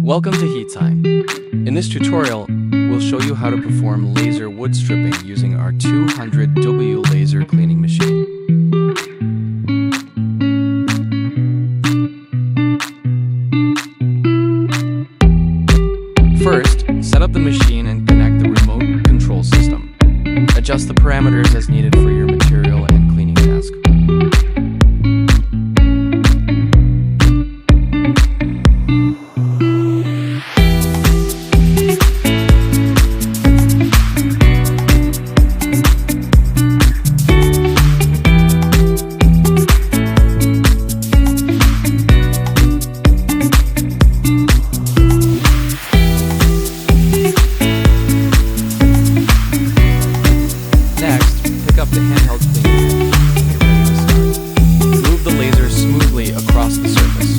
Welcome to HeatSign. In this tutorial, we'll show you how to perform laser wood stripping using our 200W laser cleaning machine. First, set up the machine and connect the remote control system. Adjust the parameters as needed for your material and cleaning task. Pick up the handheld cleaning and get ready to start. Move the laser smoothly across the surface.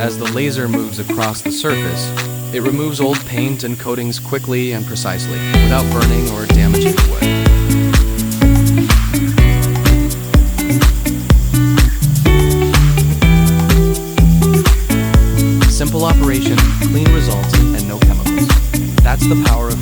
As the laser moves across the surface, it removes old paint and coatings quickly and precisely, without burning or damaging the wood. Simple operation, clean results, and no chemicals. That's the power of